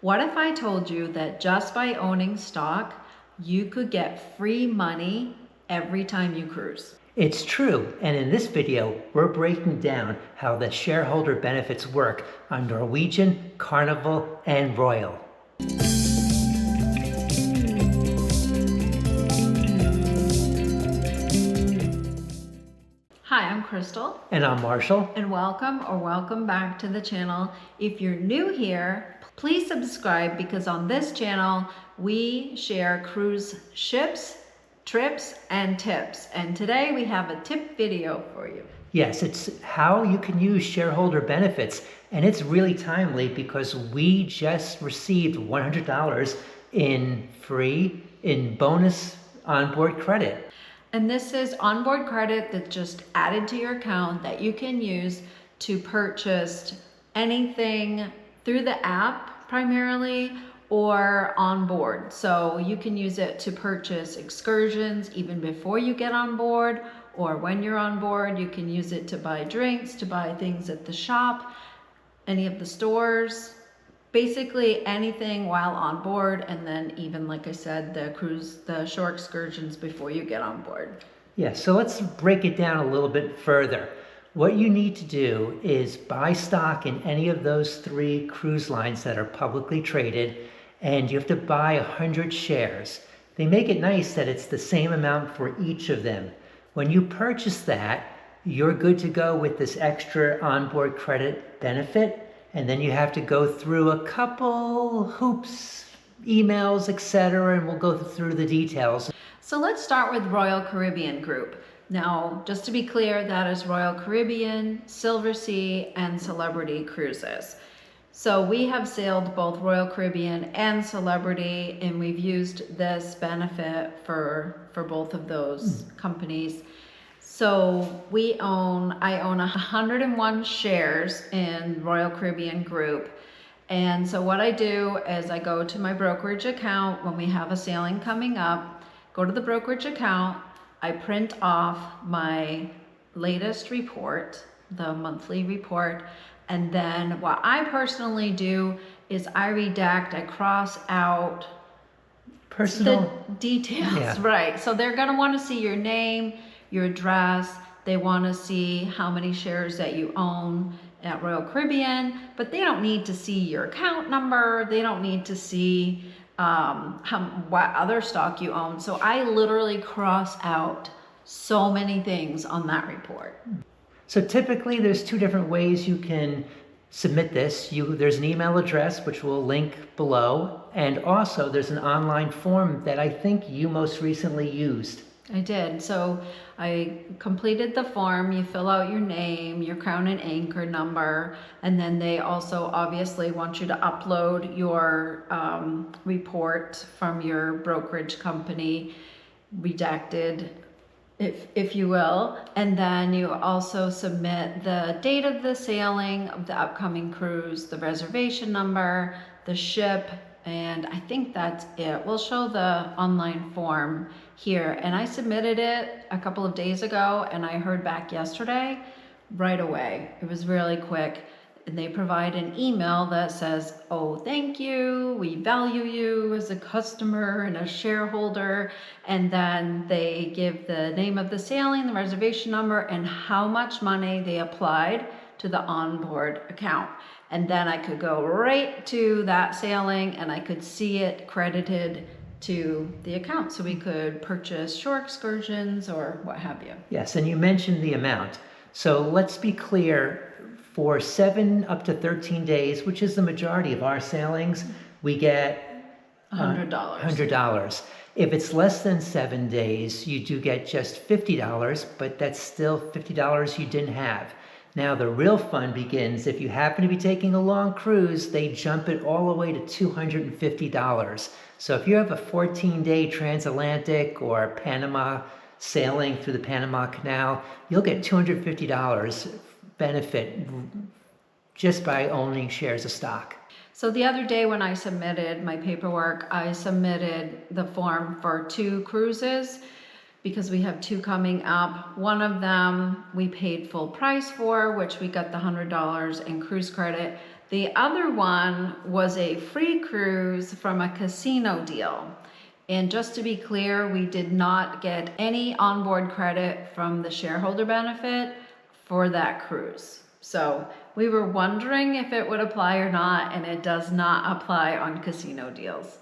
What if I told you that just by owning stock, you could get free money every time you cruise? It's true, and in this video, we're breaking down how the shareholder benefits work on Norwegian, Carnival, and Royal. Hi, I'm Crystal. And I'm Marshall. And welcome back to the channel. If you're new here, please subscribe because on this channel, we share cruise ships, trips, and tips. And today we have a tip video for you. Yes, it's how you can use shareholder benefits. And it's really timely because we just received $100 in bonus onboard credit. And this is onboard credit that's just added to your account that you can use to purchase anything through the app primarily or on board. So you can use it to purchase excursions even before you get on board, or when you're on board. You can use it to buy drinks, to buy things at the shop, any of the stores, basically anything while on board, and then even, like I said, the shore excursions before you get on board. Yeah, so let's break it down a little bit further. What you need to do is buy stock in any of those 3 cruise lines that are publicly traded, and you have to buy 100 shares. They make it nice that it's the same amount for each of them. When you purchase that, you're good to go with this extra onboard credit benefit. And then you have to go through a couple hoops, emails, etc., and we'll go through the details. So let's start with Royal Caribbean Group. Now, just to be clear, that is Royal Caribbean, Silversea, and Celebrity Cruises. So we have sailed both Royal Caribbean and Celebrity, and we've used this benefit for both of those companies. So I own 101 shares in Royal Caribbean Group. And so what I do is I go to my brokerage account when we have a sailing coming up, go to the brokerage account, I print off my latest report, the monthly report, and then what I personally do is I redact, I cross out the details, right? So they're gonna wanna see your name, your address, they want to see how many shares that you own at Royal Caribbean, but they don't need to see your account number, they don't need to see what other stock you own. So I literally cross out so many things on that report. So typically there's 2 different ways you can submit this. There's an email address, which we'll link below, and also there's an online form that I think you most recently used. I did. So I completed the form. You fill out your name, your crown and anchor number, and then they also obviously want you to upload your report from your brokerage company, redacted, if you will. And then you also submit the date of the sailing of the upcoming cruise, the reservation number, the ship, and I think that's it. We'll show the online form here. And I submitted it a couple of days ago and I heard back yesterday right away. It was really quick. And they provide an email that says, oh, thank you. We value you as a customer and a shareholder. And then they give the name of the sailing, the reservation number, and how much money they applied to the onboard account. And then I could go right to that sailing and I could see it credited to the account. So we could purchase shore excursions or what have you. Yes, and you mentioned the amount. So let's be clear, for 7 up to 13 days, which is the majority of our sailings, we get $100. If it's less than 7 days, you do get just $50, but that's still $50 you didn't have. Now the real fun begins if you happen to be taking a long cruise. They jump it all the way to $250. So if you have a 14-day transatlantic or Panama sailing through the Panama Canal, you'll get $250 benefit just by owning shares of stock. So the other day when I submitted my paperwork, I submitted the form for 2 cruises. because we have two coming up. One of them we paid full price for, which we got the $100 in cruise credit. The other one was a free cruise from a casino deal. And just to be clear, we did not get any onboard credit from the shareholder benefit for that cruise. So we were wondering if it would apply or not, and it does not apply on casino deals.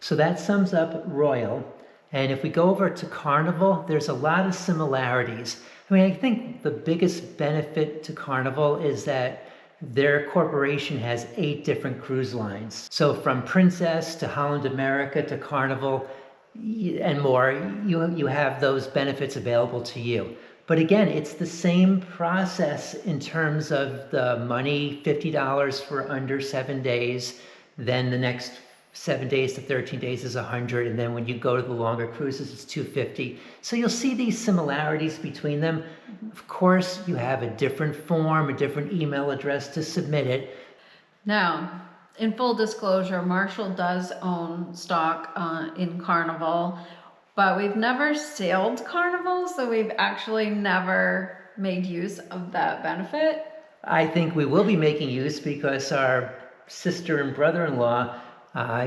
So that sums up Royal. And if we go over to Carnival, there's a lot of similarities. I mean, I think the biggest benefit to Carnival is that their corporation has 8 different cruise lines. So from Princess to Holland America to Carnival and more, you have those benefits available to you. But again, it's the same process in terms of the money, $50 for under 7 days, then the next 7 days to 13 days is 100, and then when you go to the longer cruises, it's 250. So you'll see these similarities between them. Of course, you have a different form, a different email address to submit it. Now, in full disclosure, Marshall does own stock in Carnival, but we've never sailed Carnival, so we've actually never made use of that benefit. I think we will be making use because our sister and brother-in-law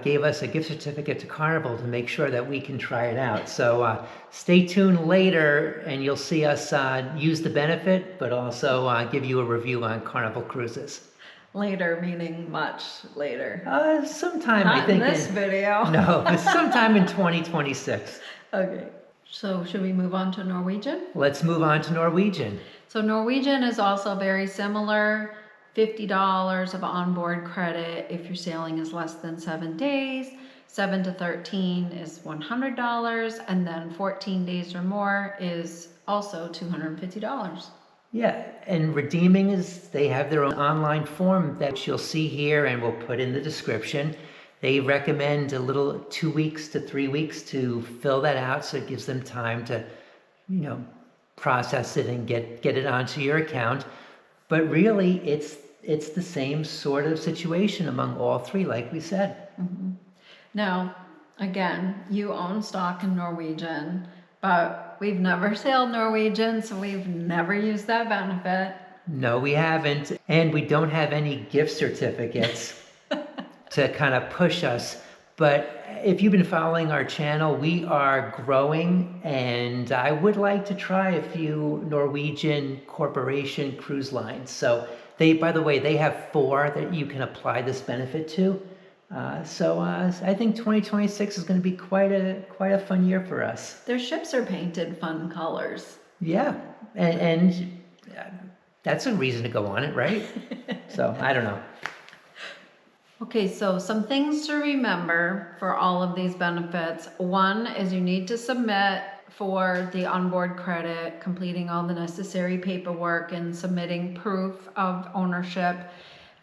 gave us a gift certificate to Carnival to make sure that we can try it out. So stay tuned later and you'll see us use the benefit, but also give you a review on Carnival Cruises. Later, meaning much later. Sometime, Not I think. in this video. No, sometime in 2026. Okay. So should we move on to Norwegian? Let's move on to Norwegian. So Norwegian is also very similar. $50 of onboard credit if your sailing is less than 7 days. 7 to 13 is $100, and then 14 days or more is also $250. Yeah, and redeeming is, they have their own online form that you'll see here and we'll put in the description. They recommend a little 2 weeks to 3 weeks to fill that out, so it gives them time to, process it and get it onto your account. But really, it's the same sort of situation among all 3, like we said. Mm-hmm. Now, again, you own stock in Norwegian, but we've never sailed Norwegian, so we've never used that benefit. No, we haven't. And we don't have any gift certificates to kind of push us. But if you've been following our channel, we are growing, and I would like to try a few Norwegian Corporation cruise lines. So by the way, they have 4 that you can apply this benefit to. So I think 2026 is going to be quite a fun year for us. Their ships are painted fun colors. Yeah, and that's a reason to go on it, right? So I don't know. Okay, so some things to remember for all of these benefits. One is you need to submit for the onboard credit, completing all the necessary paperwork and submitting proof of ownership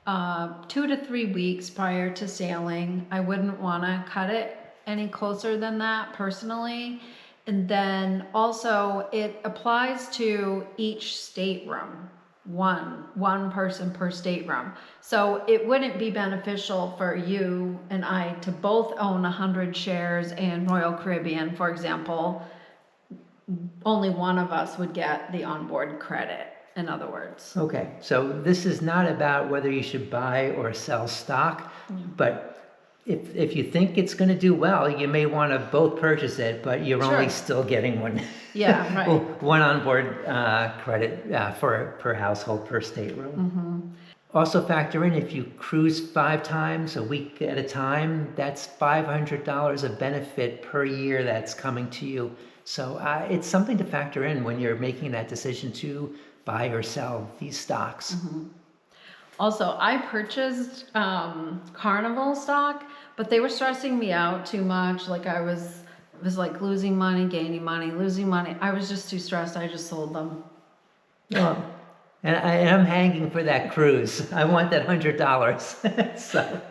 2 to 3 weeks prior to sailing. I wouldn't want to cut it any closer than that personally. And then also it applies to each stateroom. One person per stateroom. So it wouldn't be beneficial for you and I to both own 100 shares in Royal Caribbean, for example. Only one of us would get the onboard credit, in other words. Okay, so this is not about whether you should buy or sell stock, but if you think it's going to do well, you may want to both purchase it, but you're only still getting one. Yeah, right. Well, one onboard credit per household per stateroom. Mm-hmm. Also factor in, if you cruise 5 times a week at a time, that's $500 of benefit per year that's coming to you. So it's something to factor in when you're making that decision to buy or sell these stocks. Mm-hmm. Also, I purchased Carnival stock, but they were stressing me out too much. Like it was like losing money, gaining money, losing money. I was just too stressed. I just sold them. Well, and I'm hanging for that cruise. I want that $100. So,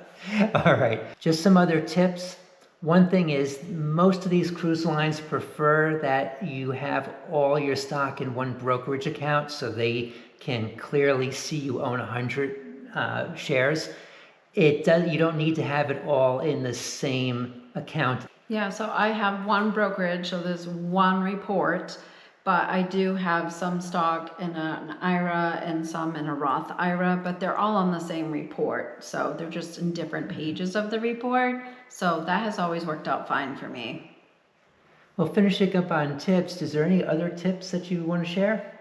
all right. Just some other tips. One thing is, most of these cruise lines prefer that you have all your stock in one brokerage account so they can clearly see you own 100 shares. You don't need to have it all in the same account. Yeah, so I have one brokerage, so there's one report, but I do have some stock in an IRA and some in a Roth IRA, but they're all on the same report. So they're just in different pages of the report. So that has always worked out fine for me. Well, finishing up on tips, is there any other tips that you want to share?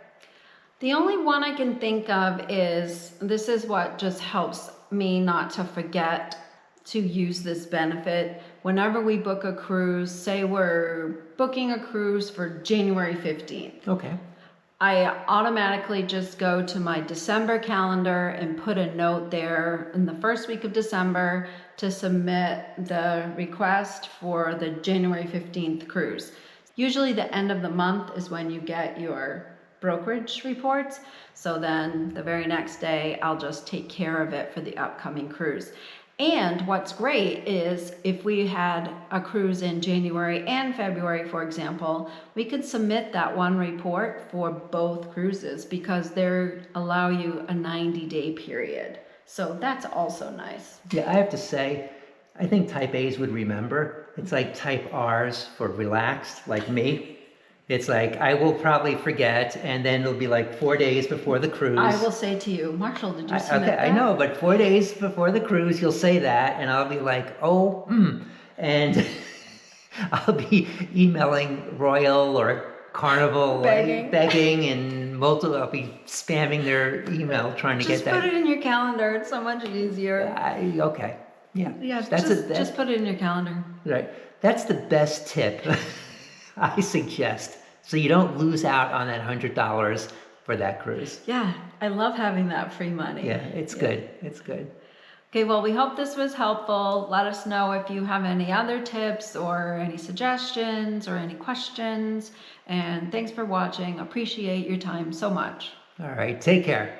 The only one I can think of is, this is what just helps me not to forget to use this benefit. Whenever we book a cruise, say we're booking a cruise for January 15th. Okay. I automatically just go to my December calendar and put a note there in the first week of December to submit the request for the January 15th cruise. Usually the end of the month is when you get your brokerage reports. So then the very next day, I'll just take care of it for the upcoming cruise. And what's great is if we had a cruise in January and February, for example, we could submit that one report for both cruises because they allow you a 90-day period. So that's also nice. Yeah, I have to say, I think type A's would remember. It's like type R's for relaxed, like me. It's like, I will probably forget, and then it'll be like 4 days before the cruise. I will say to you, Marshall, did you submit that? I know, but 4 days before the cruise, you'll say that, and I'll be like, and I'll be emailing Royal or Carnival, begging and I'll be spamming their email trying to get that. Just put it in your calendar. It's so much easier. Okay. Yeah. Yeah, just put it in your calendar. Right. That's the best tip I suggest. So you don't lose out on that $100 for that cruise. Yeah, I love having that free money. Yeah, it's good. It's good. Okay, well, we hope this was helpful. Let us know if you have any other tips or any suggestions or any questions. And thanks for watching. Appreciate your time so much. All right. Take care.